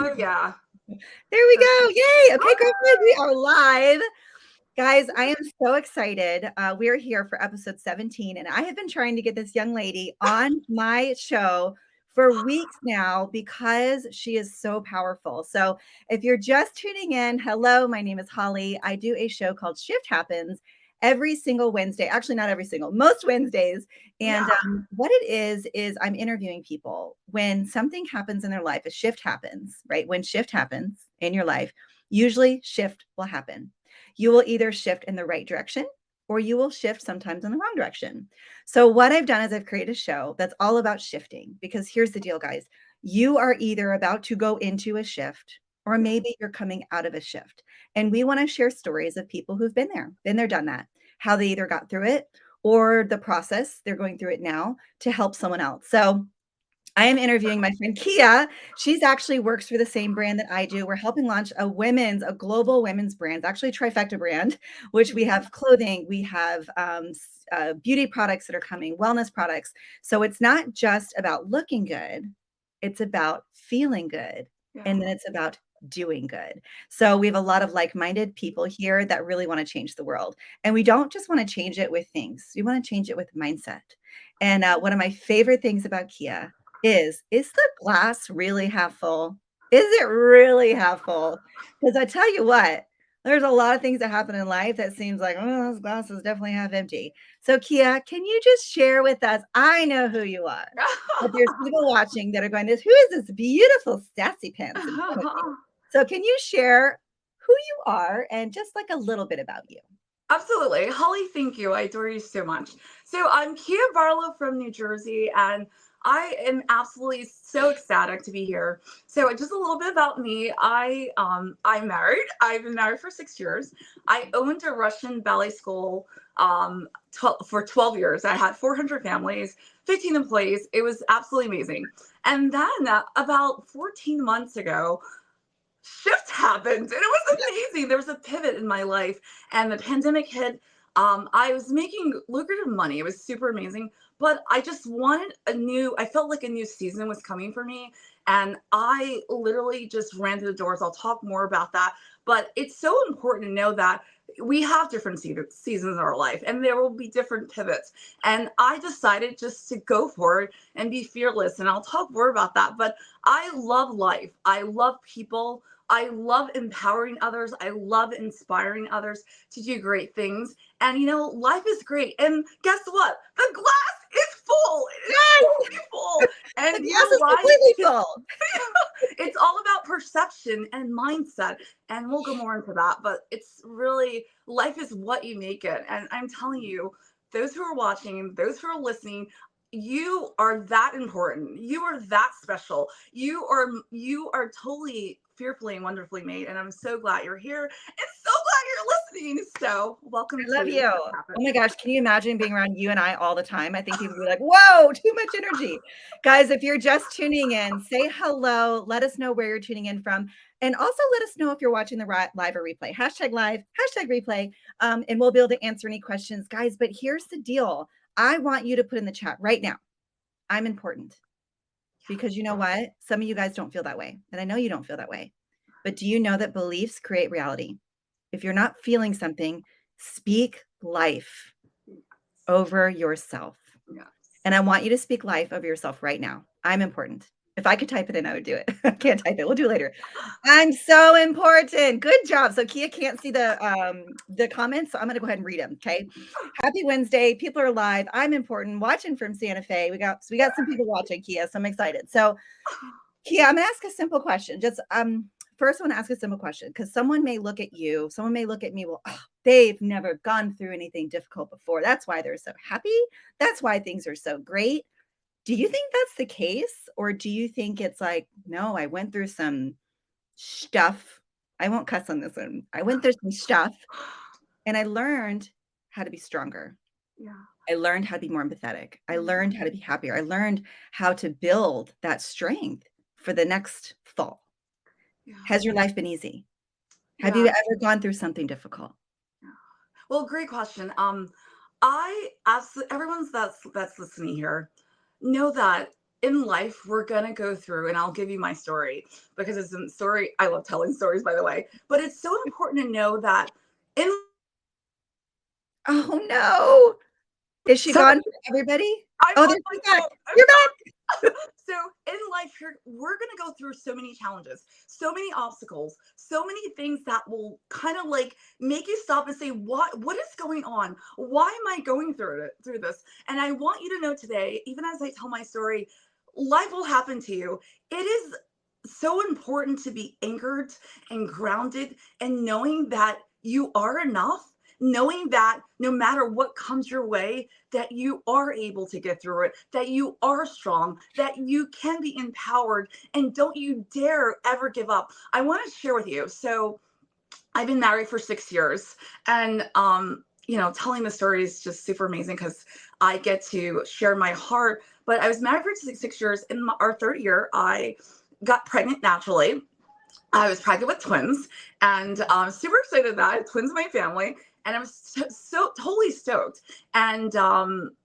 Oh, yeah. There we go. Yay. Okay, girlfriend, we are live. Guys, I am so excited. We are here for episode 17, and I have been trying to get this young lady on my show for weeks now because she is so powerful. So, if you're just tuning in, hello, my name is Holly. I do a show called Shift Happens every single Wednesday. Actually, not every single, most Wednesdays. And what it is I'm interviewing people when something happens in their life, a shift happens, right? When shift happens in your life, usually shift will happen. You will either shift in the right direction or you will shift sometimes in the wrong direction. So, what I've done is I've created a show that's all about shifting because here's the deal, guys. You are either about to go into a shift or maybe you're coming out of a shift. And we want to share stories of people who've been there, done that, how they either got through it or the process they're going through it now to help someone else. So, I am interviewing my friend Kia. She's actually works for the same brand that I do. We're helping launch a global women's brand, actually a trifecta brand, which we have clothing, we have beauty products that are coming, wellness products. So it's not just about looking good, it's about feeling good. And then it's about doing good. So we have a lot of like-minded people here that really want to change the world. And we don't just want to change it with things. We want to change it with mindset. And one of my favorite things about Kia is the glass really half full? Is it really half full? Because I tell you what, there's a lot of things that happen in life that seems like, oh, this glass is definitely half empty. So, Kia, can you just share with us? I know who you are, but there's people watching that are going, "This who is this beautiful sassy pants in front of me?" So, can you share who you are and just like a little bit about you? Absolutely. Holly, thank you. I adore you so much. So I'm Kia Barlow from New Jersey, and I am absolutely so ecstatic to be here. So just a little bit about me. I'm married. I've been married for 6 years. I owned a Russian ballet school for 12 years. I had 400 families, 15 employees. It was absolutely amazing. And then about 14 months ago, shift happened and it was amazing. There was a pivot in my life and the pandemic hit. I was making lucrative money. It was super amazing, but I just wanted I felt like a new season was coming for me. And I literally just ran to the doors. I'll talk more about that. But it's so important to know that we have different seasons in our life and there will be different pivots. And I decided just to go for it and be fearless. And I'll talk more about that. But I love life. I love people. I love empowering others. I love inspiring others to do great things. And life is great. And guess what? The glass is full. It is totally full. And Yes, it's life, completely full. it's all about perception and mindset. And we'll go more into that. But it's really, life is what you make it. And I'm telling you, those who are watching, those who are listening, you are that important. You are that special. You are totally fearfully and wonderfully made. And I'm so glad you're here and so glad you're listening. So welcome I love to you. Shift Oh my Happens. gosh, can you imagine being around you and I all the time? I think people would be like, whoa, too much energy. Guys, if you're just tuning in, say hello. Let us know where you're tuning in from. And also let us know if you're watching the live or replay. Hashtag live, hashtag replay. And we'll be able to answer any questions. Guys, but here's the deal. I want you to put in the chat right now. I'm important. Because you know what? Some of you guys don't feel that way. And I know you don't feel that way. But do you know that beliefs create reality? If you're not feeling something, speak life over yourself. Yes. And I want you to speak life over yourself right now. I'm important. If I could type it in, I would do it. I can't type it. We'll do it later. I'm so important. Good job. So Kia can't see the comments, so I'm gonna go ahead and read them. Okay. Happy Wednesday. People are live. I'm important. Watching from Santa Fe. We got some people watching, Kia. So I'm excited. So Kia, I'm gonna ask a simple question. Just first I want to ask a simple question because someone may look at you, someone may look at me, well, oh, they've never gone through anything difficult before. That's why they're so happy. That's why things are so great. Do you think that's the case? Or do you think it's like, no, I went through some stuff. I won't cuss on this one. I went through some stuff and I learned how to be stronger. Yeah. I learned how to be more empathetic. I learned how to be happier. I learned how to build that strength for the next fall. Yeah. Has your life been easy? Have Yeah. you ever gone through something difficult? Yeah. Well, great question. I absolutely everyone's that's listening here know that in life, we're going to go through, and I'll give you my story because it's a story. I love telling stories, by the way, but it's so important to know that in. Oh no. Is she Sorry, gone for everybody? I'm Oh, on there my she's back. phone. I'm You're sorry. back. So in life, we're going to go through so many challenges, so many obstacles, so many things that will kind of like make you stop and say, what is going on? Why am I going through this? And I want you to know today, even as I tell my story, life will happen to you. It is so important to be anchored and grounded and knowing that you are enough, knowing that no matter what comes your way, that you are able to get through it, that you are strong, that you can be empowered, and don't you dare ever give up. I want to share with you. So I've been married for 6 years, and telling the story is just super amazing because I get to share my heart. But I was married for 6 years. In our third year, I got pregnant naturally. I was pregnant with twins, and I'm super excited that I had twins in my family, and I was so totally stoked. And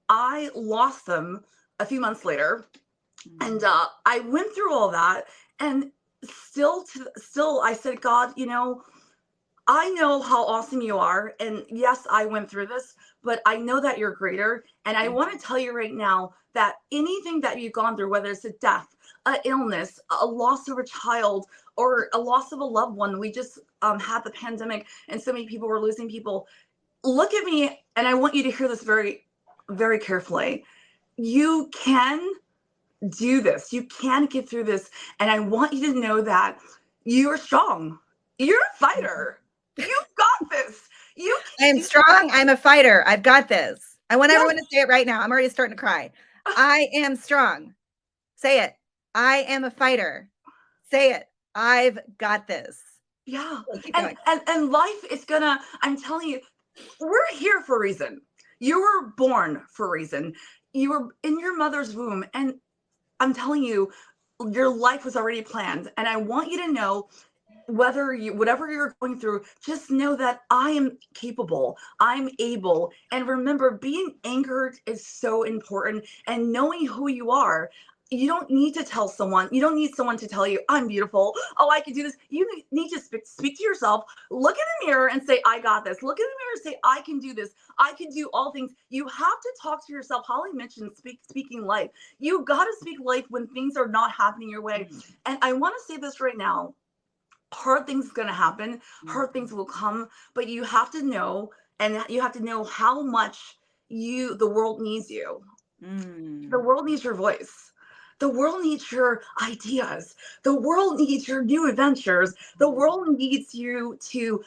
I lost them a few months later, and I went through all that, and still, I said, God, I know how awesome you are. And yes, I went through this, but I know that you're greater. And I want to tell you right now that anything that you've gone through, whether it's a death, an illness, a loss of a child, or a loss of a loved one, we just had the pandemic and so many people were losing people. Look at me, and I want you to hear this very, very carefully. You can do this. You can get through this. And I want you to know that you are strong. You're a fighter. You've got this. I am strong. I'm a fighter. I've got this. I want everyone Yes. to say it right now. I'm already starting to cry. I am strong. Say it. I am a fighter. Say it. I've got this. Yeah. Okay, keep And, going. and life is gonna, I'm telling you, we're here for a reason. You were born for a reason. You were in your mother's womb. And I'm telling you, your life was already planned. And I want you to know, whatever you're going through, just know that I am capable, I'm able. And remember, being anchored is so important, and knowing who you are. You don't need to tell someone, you don't need someone to tell you I'm beautiful, oh I can do this. You need to speak to yourself, look in the mirror and say I got this, look in the mirror and say I can do this, I can do all things. You have to talk to yourself. Hollie mentioned speaking life. You got to speak life when things are not happening your way. And I want to say this right now, hard things are going to happen, hard things will come, but you have to know, and you have to know how much the world needs you. The world needs your voice. The world needs your ideas. The world needs your new adventures. The world needs you to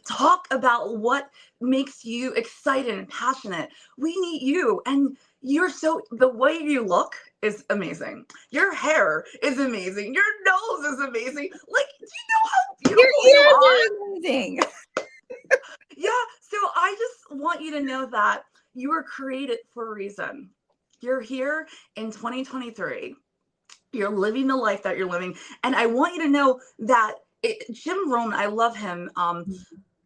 talk about what makes you excited and passionate. We need you. And the way you look is amazing. Your hair is amazing. Your nose is amazing. Like, do you know how Your beautiful you ears are? are amazing. Yeah. So I just want you to know that you were created for a reason. You're here in 2023. You're living the life that you're living. And I want you to know that Jim Rohn, I love him.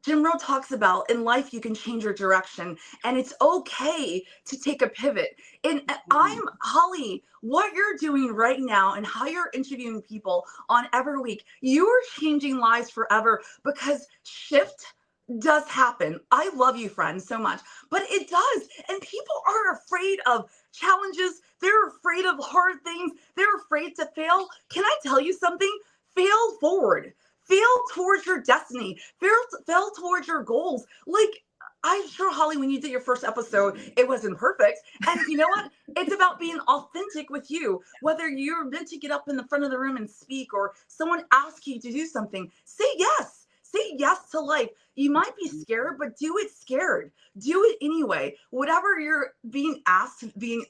Jim Rohn talks about in life, you can change your direction, and it's okay to take a pivot. And I'm Hollie, what you're doing right now and how you're interviewing people on every week, you are changing lives forever, because shift does happen. I love you, friends, so much, but it does. And people are afraid of challenges. They're afraid of hard things. They're afraid to fail. Can I tell you something? Fail forward. Fail towards your destiny. Fail towards your goals. Like, I'm sure, Hollie, when you did your first episode, it wasn't perfect. And you know what? It's about being authentic with you. Whether you're meant to get up in the front of the room and speak, or someone asks you to do something, say yes. Say yes to life. You might be scared, but do it scared. Do it anyway. Whatever you're being asked,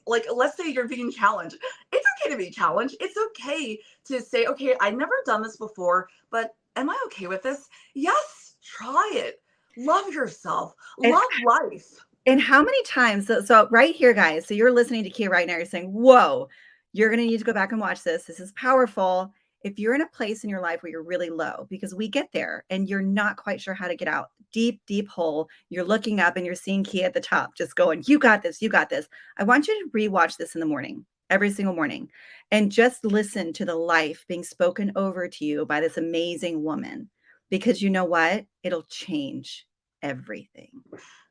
let's say you're being challenged. It's okay to be challenged. It's okay to say, okay, I've never done this before, but am I okay with this? Yes, try it. Love yourself. Love life. And how many times, so right here, guys, so you're listening to Kia right now, you're saying, whoa, you're going to need to go back and watch this. This is powerful. If you're in a place in your life where you're really low, because we get there and you're not quite sure how to get out, deep, deep hole, you're looking up and you're seeing Kia at the top, just going, you got this, you got this. I want you to rewatch this in the morning. every single morning, and just listen to the life being spoken over to you by this amazing woman, because you know what? It'll change everything,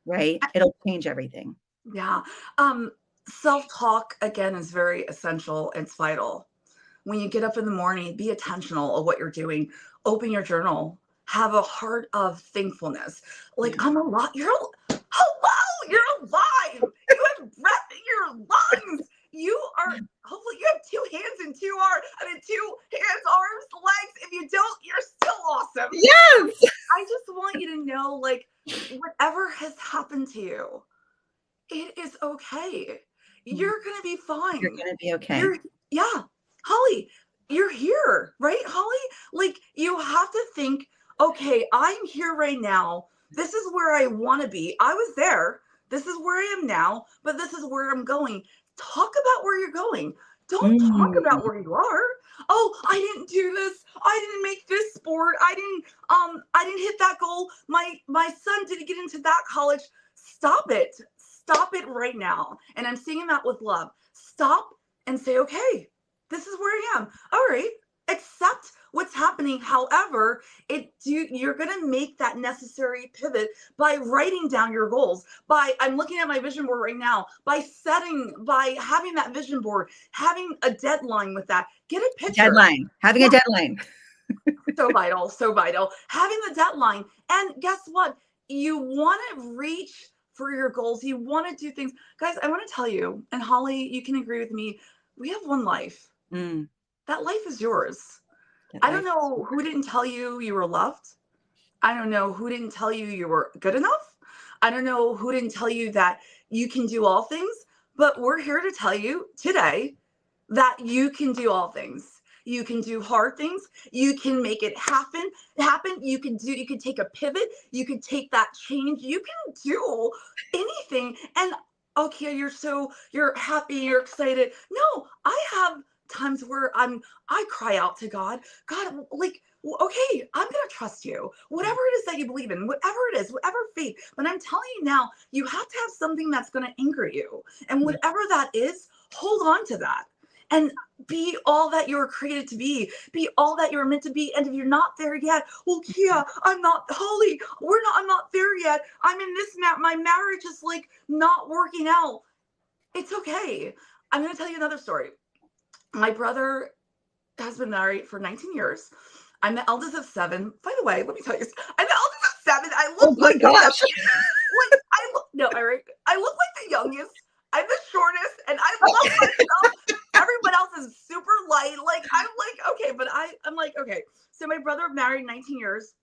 right? It'll change everything. Yeah. Self-talk again is very essential. It's vital. When you get up in the morning, be intentional of what you're doing. Open your journal. Have a heart of thankfulness. Like, Yeah. I'm alive. Hello, you're alive. You have breath in your lungs. You are, hopefully, you have two hands and two hands, arms, legs. If you don't, you're still awesome. Yes. I just want you to know, like, whatever has happened to you, it is okay. You're gonna be You're fine. gonna be okay. Yeah, Holly, you're here, right, Holly? Like, you have to think, okay, I'm here right now. This is where I want to be. I was there. This is where I am now, but this is where I'm going. Talk about where you're going. Don't talk Mm. about where you are. Oh, I didn't do this. I didn't make this sport. I didn't hit that goal. My son didn't get into that college. Stop it. Stop it right now. And I'm saying that with love. Stop and say, okay, this is where I am. All right, accept what's happening. However, you're going to make that necessary pivot by writing down your goals. I'm looking at my vision board right now, by having that vision board, having a deadline with that. Get a picture. Having a deadline. So vital, so vital. Having the deadline. And guess what? You want to reach for your goals. You want to do things. Guys, I want to tell you, and Holly, you can agree with me, we have one life. Mm. That life is yours. I don't know who didn't tell you you were loved. I don't know who didn't tell you you were good enough. I don't know who didn't tell you that you can do all things, but we're here to tell you today that you can do all things. You can do hard things. You can make it happen. You can take a pivot. You can take that change. You can do anything. And okay, you're happy, you're excited. No, I have times where I cry out to God. God, like, okay, I'm gonna trust you. Whatever it is that you believe in, whatever it is, whatever faith. But I'm telling you now, you have to have something that's gonna anchor you. And whatever that is, hold on to that. And be all that you were created to be all that you're meant to be. And if you're not there yet, well, Kia, I'm not, Holly, I'm not there yet. I'm in this my marriage is like not working out. It's okay. I'm going to tell you another story. My brother has been married for 19 years. I'm the eldest of 7. By the way, let me tell you, I'm the eldest of 7. I look my gosh. I look like the youngest. I'm the shortest, and I love myself. Everyone else is super light. Like, I'm like, okay, but I'm like, okay. So my brother married 19 years,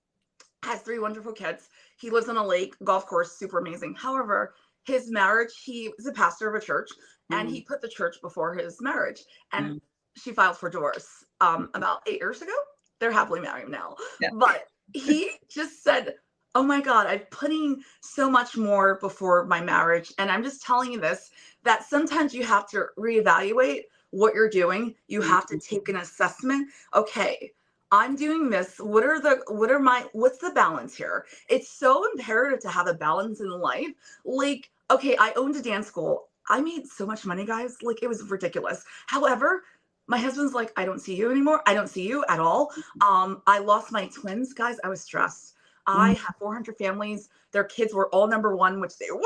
has 3 wonderful kids. He lives on a lake, golf course, super amazing. However, his marriage, he was a pastor of a church, and he put the church before his marriage. And she filed for divorce about 8 years ago. They're happily married now. Yeah. But he just said, oh my God, I'm putting so much more before my marriage. And I'm just telling you this, that sometimes you have to reevaluate what you're doing. You have to take an assessment. Okay, I'm doing this. What's the balance here? It's so imperative to have a balance in life. Like, okay, I owned a dance school. I made so much money, guys. Like, it was ridiculous. However, my husband's like, I don't see you anymore. I don't see you at all. I lost my twins, guys. I was stressed. I have 400 families. Their kids were all number 1, which they were,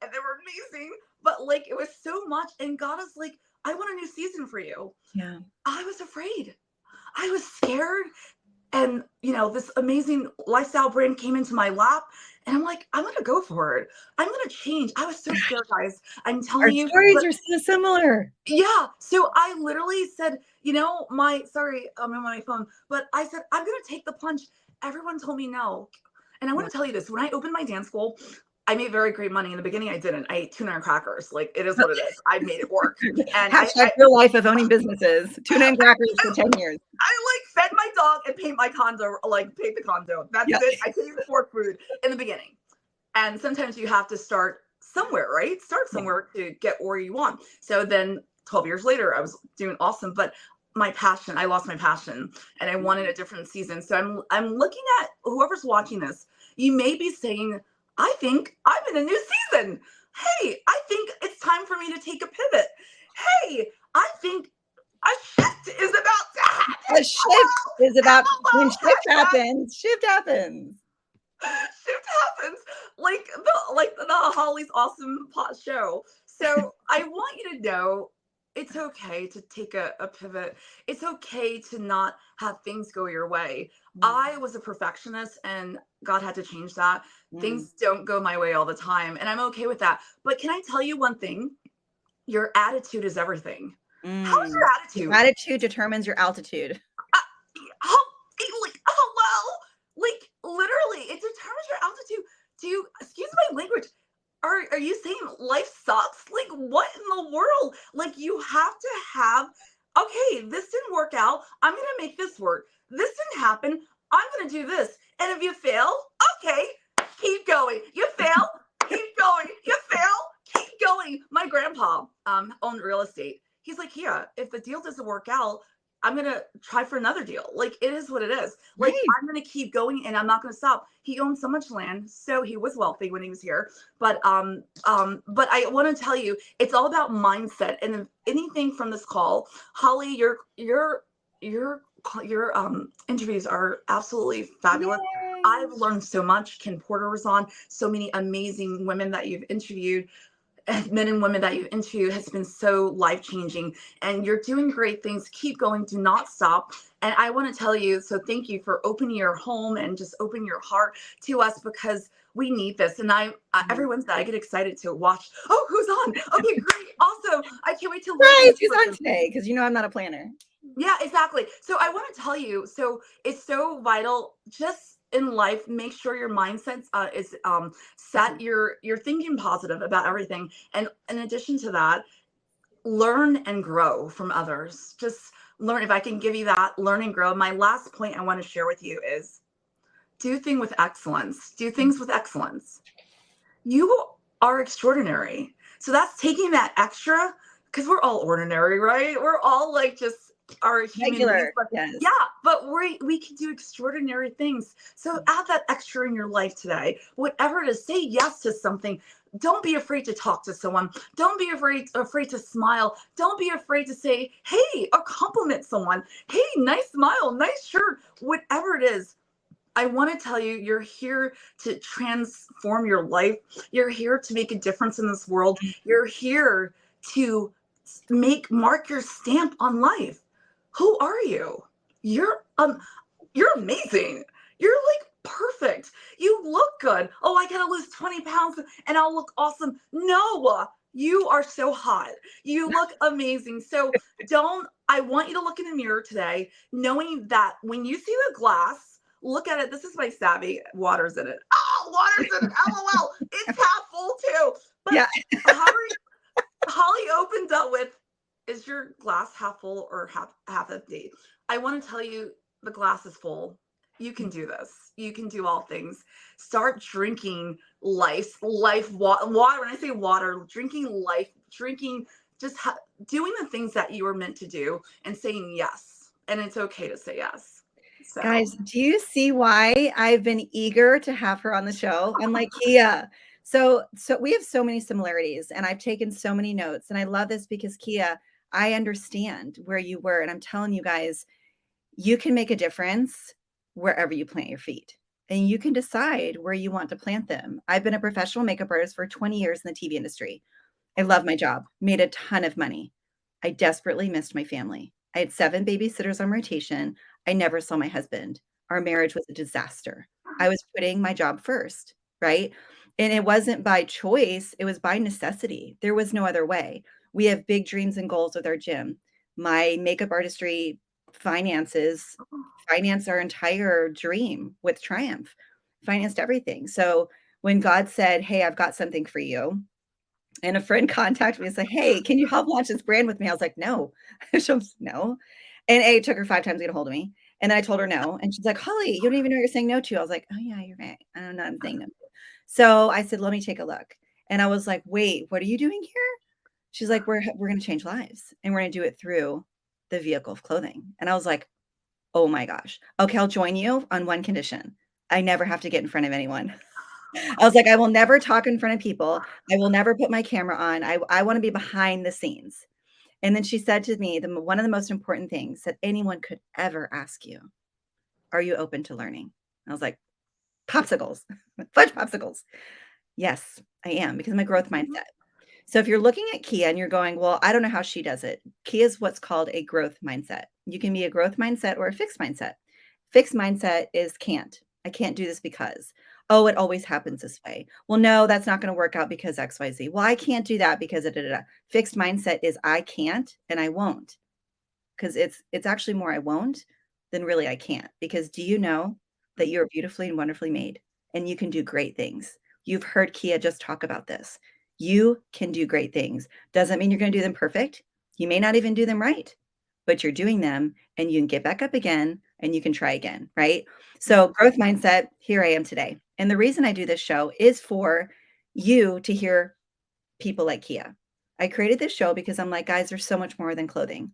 and they were amazing. But like, it was so much. And God is like, I want a new season for you. Yeah. I was afraid. I was scared. And, this amazing lifestyle brand came into my lap. And I'm like, I'm going to go for it. I'm going to change. I was so scared, guys. I'm telling you. Our stories are so similar. Yeah. So I literally said, sorry, I'm on my phone, but I said, I'm going to take the plunge. Everyone told me no. And I want to tell you this. When I opened my dance school, I made very great money. In the beginning, I didn't. I ate tuna and crackers. Like, it is what it is. I made it work. And hashtag real life of owning businesses. Tuna and crackers for 10 years. I fed my dog and paid my condo, paid the condo. That's it. I couldn't afford food in the beginning. And sometimes you have to start somewhere, right? Start somewhere to get where you want. So then 12 years later, I was doing awesome. But I lost my passion, and I wanted a different season. So I'm looking at whoever's watching this. You may be saying, I think I'm in a new season. Hey, I think it's time for me to take a pivot. Hey, I think a shift is about to happen. A shift is about when shift Hello. happens. Shift happens. Shift happens like the Hollie's awesome pot show. So I want you to know it's okay to take a pivot. It's okay to not have things go your way. I was a perfectionist and God had to change that. Things don't go my way all the time, and I'm okay with that. But can I tell you one thing? Your attitude is everything. How's your Your attitude? attitude determines your altitude. How, like, hello? Like, literally, it determines your altitude. Do you, excuse my language, are you saying life sucks? Like, what in the world? Like, you have to have, okay, this didn't work out. I'm going to make this work. This didn't happen. I'm going to do this. And if you fail, okay, keep going. You fail, keep going. You fail, keep going. My grandpa owned real estate. He's like, yeah, if the deal doesn't work out, I'm gonna try for another deal. Like, it is what it is. Like, Right. I'm gonna keep going and I'm not gonna stop. He owned so much land, so he was wealthy when he was here. But I want to tell you, it's all about mindset. And if anything from this call, Hollie, your interviews are absolutely fabulous. Yay. I've learned so much. Ken Porter was on, so many amazing women that you've interviewed, men and women that you've interviewed has been so life-changing, and you're doing great things. Keep going, do not stop. And I want to tell you, so thank you for opening your home and just opening your heart to us, because we need this. And every Wednesday I get excited to watch, oh, who's on? Okay, great, awesome. I can't wait to learn. Right, who's on today? Because I'm not a planner. Yeah, exactly. So I want to tell you, so it's so vital just in life, make sure your mindset is set. You're thinking positive about everything, and in addition to that, learn and grow from others. Just learn. If I can give you that, learn and grow. My last point I want to share with you is do things with excellence. Do things with excellence. You are extraordinary. So that's taking that extra, because we're all ordinary, right? We're all like just our human Regular, beings. But yes. yeah, but we can do extraordinary things. So add that extra in your life today. Whatever it is, say yes to something. Don't be afraid to talk to someone. Don't be afraid to smile. Don't be afraid to say, hey, or compliment someone. Hey, nice smile, nice shirt, whatever it is. I want to tell you, you're here to transform your life. You're here to make a difference in this world. You're here to mark your stamp on life. Who are you? You're amazing. You're like perfect. You look good. Oh, I gotta lose 20 pounds and I'll look awesome. No, you are so hot. You look amazing. So I want you to look in the mirror today, knowing that when you see the glass, look at it. This is my savvy. Water's in it. Oh, water's in it. LOL. It's half full too. But yeah. Hollie opened up with, is your glass half full or half empty? I want to tell you, the glass is full. You can do this. You can do all things. Start drinking life water. When I say water, drinking life, doing the things that you were meant to do and saying yes. And it's okay to say yes. So. Guys, do you see why I've been eager to have her on the show? I'm like, Kia. So we have so many similarities, and I've taken so many notes, and I love this because, Kia, I understand where you were, and I'm telling you guys, you can make a difference wherever you plant your feet, and you can decide where you want to plant them. I've been a professional makeup artist for 20 years in the TV industry. I love my job, made a ton of money. I desperately missed my family. I had 7 babysitters on rotation. I never saw my husband. Our marriage was a disaster. I was putting my job first, right? And it wasn't by choice. It was by necessity. There was no other way. We have big dreams and goals with our gym. My makeup artistry financed our entire dream with Triumph, financed everything. So when God said, hey, I've got something for you, and a friend contacted me and said, hey, can you help launch this brand with me? I was like, no. No. And it took her 5 times to get a hold of me. And then I told her no. And she's like, Hollie, you don't even know what you're saying no to. I was like, oh yeah, you're right. I don't know what I'm saying no to. So I said, let me take a look. And I was like, wait, what are you doing here? She's like, we're going to change lives, and we're going to do it through the vehicle of clothing. And I was like, oh my gosh. Okay, I'll join you on one condition. I never have to get in front of anyone. I was like, I will never talk in front of people. I will never put my camera on. I want to be behind the scenes. And then she said to me, one of the most important things that anyone could ever ask you, are you open to learning? I was like, popsicles, fudge popsicles. Yes, I am, because of my growth mindset. So if you're looking at Kia and you're going, well, I don't know how she does it. Kia is what's called a growth mindset. You can be a growth mindset or a fixed mindset. Fixed mindset is can't. I can't do this because, oh, it always happens this way. Well, no, that's not going to work out because XYZ. Well, I can't do that because Fixed mindset is I can't and I won't, because it's actually more I won't than really I can't. Because do you know that you're beautifully and wonderfully made and you can do great things? You've heard Kia just talk about this. You can do great things. Doesn't mean you're going to do them perfect. You may not even do them right, but you're doing them and you can get back up again and you can try again, right? So growth mindset, here I am today. And the reason I do this show is for you to hear people like Kia. I created this show because I'm like, guys, there's so much more than clothing.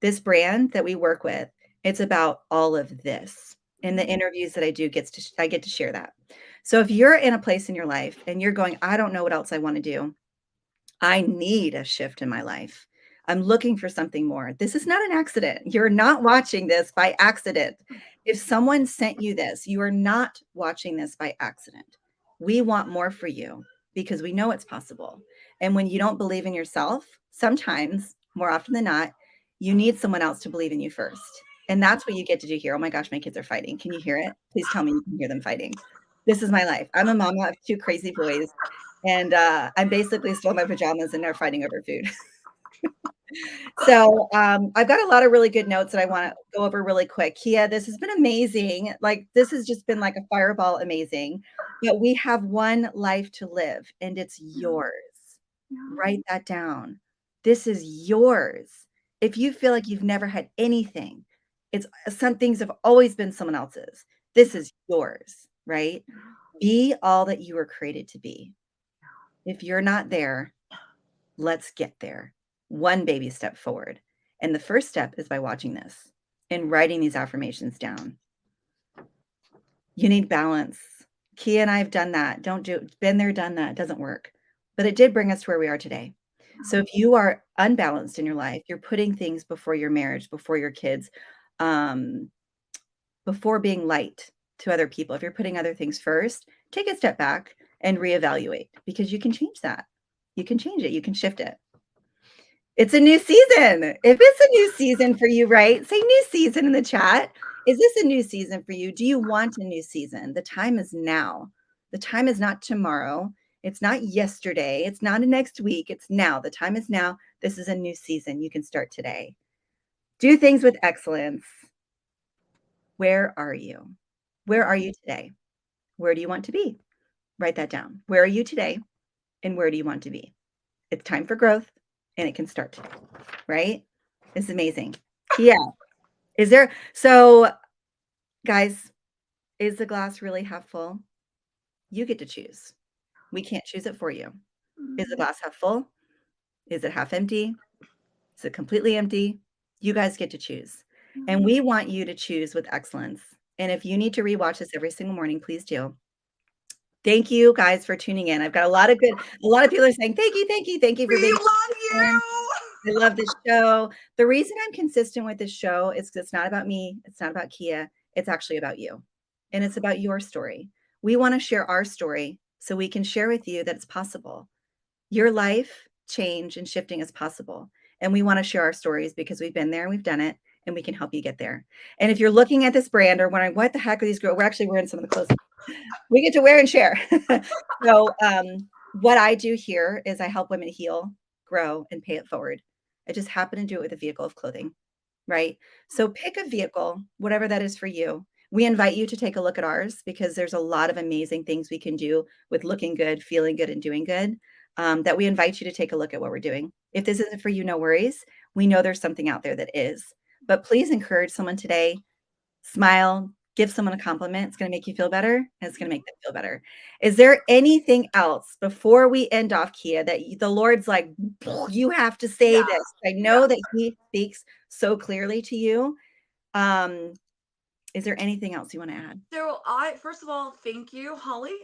This brand that we work with, it's about all of this. In the interviews that I do, I get to share that. So if you're in a place in your life and you're going, I don't know what else I want to do. I need a shift in my life. I'm looking for something more. This is not an accident. You're not watching this by accident. If someone sent you this, you are not watching this by accident. We want more for you because we know it's possible. And when you don't believe in yourself, sometimes, more often than not, you need someone else to believe in you first. And that's what you get to do here. Oh my gosh, my kids are fighting. Can you hear it? Please tell me you can hear them fighting. This is my life. I'm a mama of two crazy boys. And I'm basically still in my pajamas and they're fighting over food. So I've got a lot of really good notes that I want to go over really quick. Kia, this has been amazing. Like, this has just been like a fireball amazing. But we have one life to live and it's yours. Write that down. This is yours. If you feel like you've never had anything, some things have always been someone else's. This is yours, right? Be all that you were created to be. If you're not there, let's get there. One baby step forward. And the first step is by watching this and writing these affirmations down. You need balance. Kia and I have done that. Been there, done that. It doesn't work. But it did bring us to where we are today. So if you are unbalanced in your life, you're putting things before your marriage, before your kids, before being light to other people. If you're putting other things first, take a step back and reevaluate, because you can change that. You can change it. You can shift it. It's a new season. If it's a new season for you, right? Say new season in the chat. Is this a new season for you? Do you want a new season? The time is now. The time is not tomorrow. It's not yesterday. It's not next week. It's now. The time is now. This is a new season. You can start today. Do things with excellence. Where are you? Where are you today? Where do you want to be? Write that down. Where are you today? And where do you want to be? It's time for growth and it can start today, right? It's amazing. Yeah. So guys, is the glass really half full? You get to choose. We can't choose it for you. Is the glass half full? Is it half empty? Is it completely empty? You guys get to choose. And we want you to choose with excellence. And if you need to rewatch this every single morning, please do. Thank you guys for tuning in. I've got a lot of people are saying, thank you for being. We love you. I love this show. The reason I'm consistent with this show is because it's not about me. It's not about Kia. It's actually about you. And it's about your story. We want to share our story so we can share with you that it's possible. Your life change and shifting is possible. And we want to share our stories because we've been there and we've done it and we can help you get there. And if you're looking at this brand or wondering, what the heck are these girls? We're actually wearing some of the clothes we get to wear and share. So what I do here is I help women heal, grow, and pay it forward. I just happen to do it with a vehicle of clothing, right? So pick a vehicle, whatever that is for you. We invite you to take a look at ours because there's a lot of amazing things we can do with looking good, feeling good, and doing good, that we invite you to take a look at what we're doing. If this isn't for you, no worries. We know there's something out there that is. But please encourage someone today. Smile, give someone a compliment. It's going to make you feel better, and it's going to make them feel better. Is there anything else before we end off, Kia, that the Lord's like, you have to say this? I know that he speaks so clearly to you. Is there anything else you want to add? So first of all, thank you, Holly.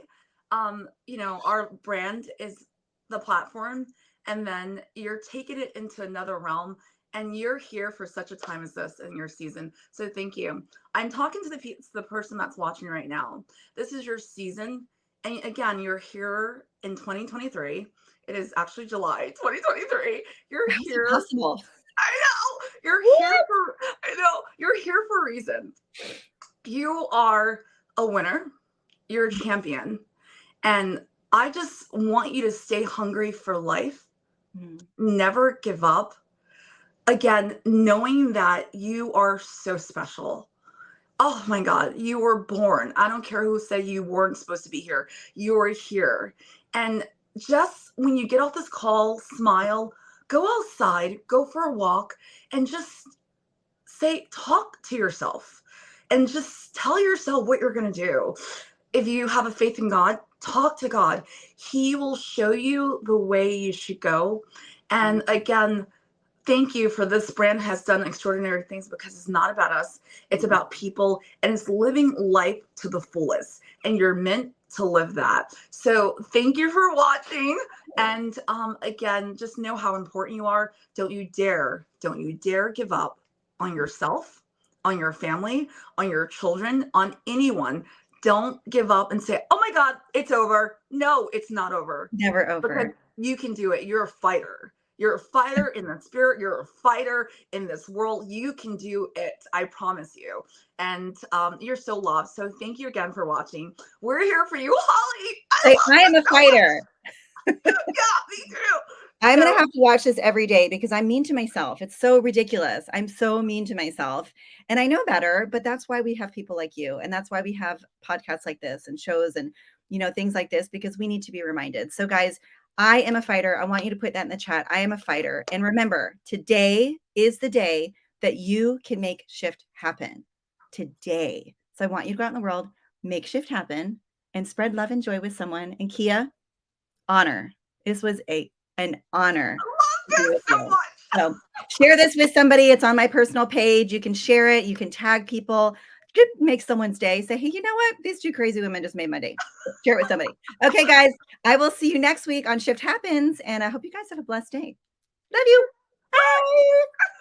Our brand is the platform, and then you're taking it into another realm. And you're here for such a time as this in your season. So thank you. I'm talking to the person that's watching right now. This is your season. And again, you're here in 2023. It is actually July 2023. You're How's it here. possible? I know. You're here for I know. You're here for a reason. You are a winner. You're a champion. And I just want you to stay hungry for life. Never give up. Again, knowing that you are so special. Oh my God, you were born. I don't care who said you weren't supposed to be here. You are here. And just when you get off this call, smile, go outside, go for a walk, and just talk to yourself and just tell yourself what you're going to do. If you have a faith in God, talk to God. He will show you the way you should go. And again, thank you for this brand has done extraordinary things because it's not about us. It's about people and it's living life to the fullest. And you're meant to live that. So thank you for watching. And again, just know how important you are. Don't you dare give up on yourself, on your family, on your children, on anyone. Don't give up and say, oh my God, it's over. No, it's not over. Never over. Because you can do it. You're a fighter. You're a fighter in the spirit. You're a fighter in this world. You can do it. I promise you. And you're so loved. So thank you again for watching. We're here for you, Hollie. I am a fighter. Yeah, me too. I'm going to have to watch this every day because I'm mean to myself. It's so ridiculous. I'm so mean to myself and I know better, but that's why we have people like you. And that's why we have podcasts like this and shows and, things like this, because we need to be reminded. So guys, I am a fighter. I want you to put that in the chat. I am a fighter. And remember, today is the day that you can make shift happen today. So I want you to go out in the world, make shift happen and spread love and joy with someone. And Kia, honor. This was an honor. I love this so much. So share this with somebody. It's on my personal page. You can share it. You can tag people. Could make someone's day. Say, hey, you know what? These two crazy women just made my day. Share it with somebody. Okay, guys, I will see you next week on Shift Happens. And I hope you guys have a blessed day. Love you. Bye.